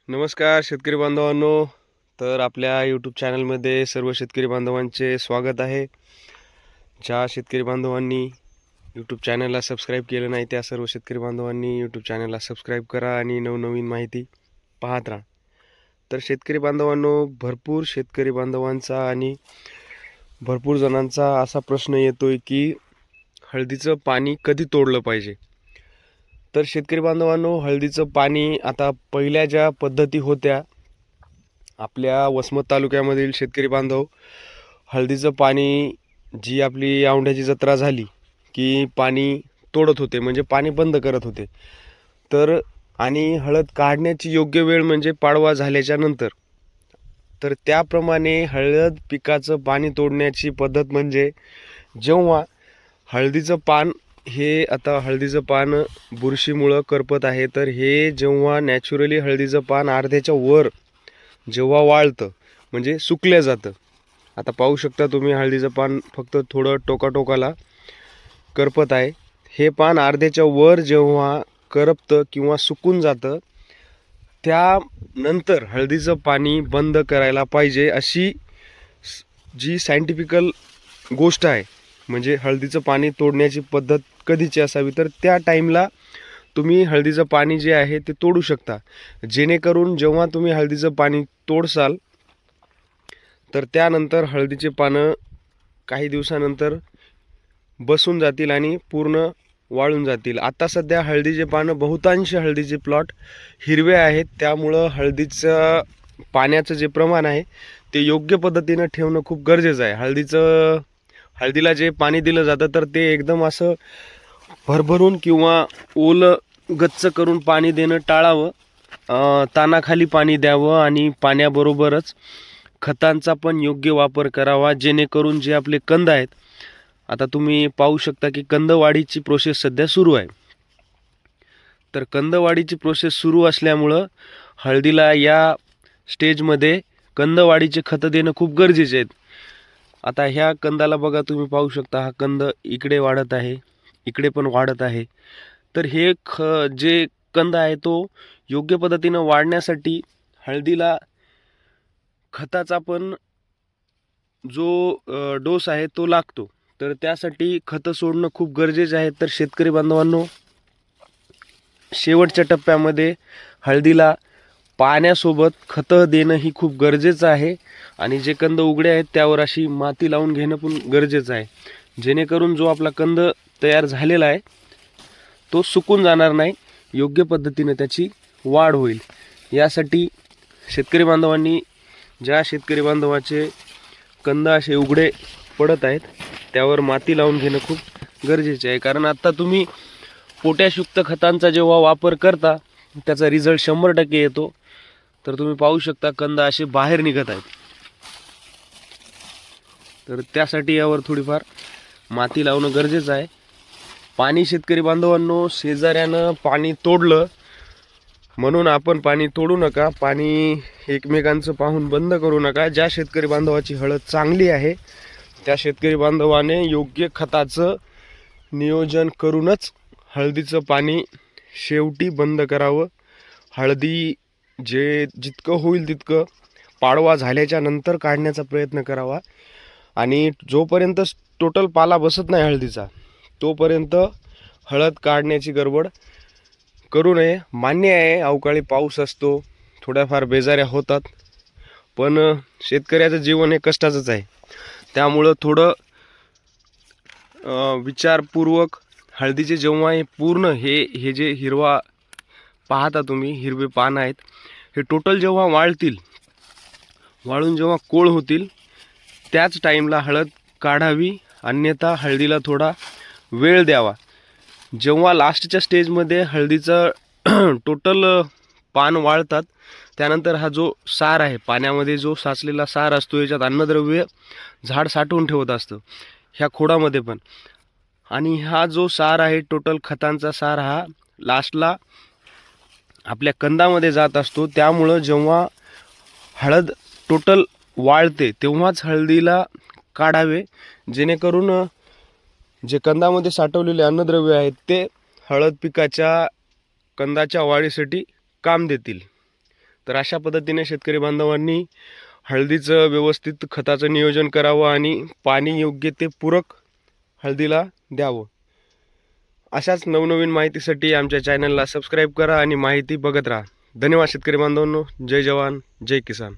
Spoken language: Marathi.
नमस्कार शेतकरी बांधवांनो. तर आपल्या यूट्यूब चॅनलमध्ये सर्व शेतकरी बांधवांचे स्वागत आहे. ज्या शेतकरी बांधवांनी यूट्यूब चॅनलला सबस्क्राईब केलं नाही त्या सर्व शेतकरी बांधवांनी यूट्यूब चॅनलला सबस्क्राईब करा आणि नवनवीन माहिती पाहत राहा. तर शेतकरी बांधवांनो, भरपूर शेतकरी बांधवांचा आणि भरपूर जणांचा असा प्रश्न येतोय की हळदीचं पाणी कधी तोडलं पाहिजे. तर शेतकरी बांधवांनो, हळदीचं पाणी आता पहिल्या ज्या पद्धती होत्या, आपल्या वसमत तालुक्यामधील शेतकरी बांधव हळदीचं पाणी, जी आपली औंढ्याची जत्रा झाली की पाणी तोडत होते, म्हणजे पाणी बंद करत होते. तर आणि हळद काढण्याची योग्य वेळ म्हणजे पाडवा झाल्याच्या नंतर. तर त्याप्रमाणे हळद पिकाचं पाणी तोडण्याची पद्धत म्हणजे जेव्हा हळदीचं पान हे, आता हळदीचं पान बुरशीमुळं करपत आहे, तर हे जेव्हा नॅचरली हळदीचं पान अर्ध्याच्या वर जेव्हा वाळतं म्हणजे सुकलं जातं. आता पाहू शकता तुम्ही, हळदीचं पान फक्त थोडं टोकाटोकाला करपत आहे. हे पान अर्ध्याच्या वर जेव्हा करपतं किंवा सुकून जातं, त्यानंतर हळदीचं पाणी बंद करायला पाहिजे, अशी जी सायंटिफिकल गोष्ट आहे. म्हणजे हळदीचं पाणी तोडण्याची पद्धत कधीची असावी, तर त्या टाईमला तुम्ही हळदीचं पाणी जे आहे ते तोडू शकता. जेणेकरून जेव्हा तुम्ही हळदीचं पाणी तोडसाल तर त्यानंतर हळदीचे पानं काही दिवसानंतर बसून जातील आणि पूर्ण वाळून जातील. आता सध्या हळदीचे पानं, बहुतांश हळदीचे प्लॉट हिरवे आहेत, त्यामुळं हळदीचं पाण्याचं जे प्रमाण आहे ते योग्य पद्धतीनं ठेवणं खूप गरजेचं आहे. हळदीला जे पाणी दिलं जातं तर ते एकदम असं भरभरून किंवा ओलं गच्च करून पाणी देणं टाळावं. तानाखाली पाणी द्यावं आणि पाण्याबरोबरच खतांचा पण योग्य वापर करावा, जेणेकरून जे आपले कंद आहेत, आता तुम्ही पाहू शकता की कंदवाढीची प्रोसेस सध्या सुरू आहे. तर कंदवाढीची प्रोसेस सुरू असल्यामुळं हळदीला या स्टेजमध्ये कंदवाढीचे खतं देणं खूप गरजेचे आहेत. आता ह्या कंदाला बघा, तुम्ही पाहू शकता, हा कंद इकडे वाढत आहे, इकडे पण वाढत आहे. तर हे जे कंद आहे तो योग्य पद्धतीनं वाढण्यासाठी हळदीला खताचा पण जो डोस आहे तो लागतो. तर त्यासाठी खतं सोडणं खूप गरजेचं आहे. तर शेतकरी बांधवांनो, शेवटच्या टप्प्यामध्ये हळदीला पाण्यासोबत खतं देणं ही खूप गरजेचं आहे. आणि जे कंद उघडे आहेत त्यावर अशी माती लावून घेणं पण गरजेचं आहे, जेणेकरून जो आपला कंद तयार झालेला आहे तो सुकून जाणार नाही, योग्य पद्धतीने त्याची वाढ होईल. यासाठी शेतकरी बांधवांनी, ज्या शेतकरी बांधवाचे कंद असे उघडे पडत आहेत त्यावर माती लावून घेणं खूप गरजेचे आहे. कारण आता तुम्ही पोटॅशयुक्त खतांचा जेव्हा वापर करता त्याचा रिझल्ट 100% येतो. तर तुम्ही पाहू शकता कंद असे बाहेर निघत आहेत. तर त्यासाठी यावर थोडीफार माती लावणं गरजेचं आहे. पाणी, शेतकरी बांधवांनो, शेजाऱ्यानं पाणी तोडलं म्हणून आपण पाणी तोडू नका. पाणी एकमेकांचं पाहून बंद करू नका. ज्या शेतकरी बांधवाची हळद चांगली आहे त्या शेतकरी बांधवाने योग्य खताचं नियोजन करूनच हळदीचं पाणी शेवटी बंद करावं. हळदी जितकं होईल तितकं पाडवा झाल्याच्या नंतर काढण्याचा प्रयत्न करावा. आणि जोपर्यंत टोटल पाला बसत नाही हळदीचा, तोपर्यंत हळद काढण्याची गडबड करू नये. मान्य आहे, अवकाळी पाऊस असतो, थोड्याफार बेजाऱ्या होतात, पण शेतकऱ्याचं जीवन हे कष्टाचंच आहे. त्यामुळं थोडं विचारपूर्वक हळदीचे जेव्हा हे पूर्ण हे जे हिरवा पाहता तुम्ही, हिरवे पान आहेत, हे टोटल जेव्हा वाळतील, वाळून जेव्हा कोळ होतील, त्याच टाईमला हळद काढावी. अन्यथा हळदीला थोडा वेळ द्यावा. जेव्हा लास्टच्या स्टेजमध्ये हळदीचं टोटल पान वाळतात, त्यानंतर हा जो सार आहे, पाण्यामध्ये जो साचलेला सार असतो, याच्यात अन्नद्रव्य झाड साठवून ठेवत असतं ह्या खोडामध्ये पण. आणि हा जो सार आहे, टोटल खतांचा सार, हा लास्टला आपल्या कंदामध्ये जात असतो. त्यामुळं जेव्हा हळद टोटल वाळते तेव्हाच हळदीला काढावे, जेणेकरून जे कंदामध्ये साठवलेले अन्नद्रव्य आहेत ते हळद पिकाच्या कंदाच्या वाढीसाठी काम देतील. तर अशा पद्धतीने शेतकरी बांधवांनी हळदीचं व्यवस्थित खताचं नियोजन करावं आणि पाणी योग्य ते पूरक हळदीला द्यावं. अशाच नवनवीन माहितीसाठी आमच्या चॅनलला सबस्क्राईब करा आणि माहिती बघत राहा. धन्यवाद शेतकरी बांधवांनो. जय जवान जय किसान.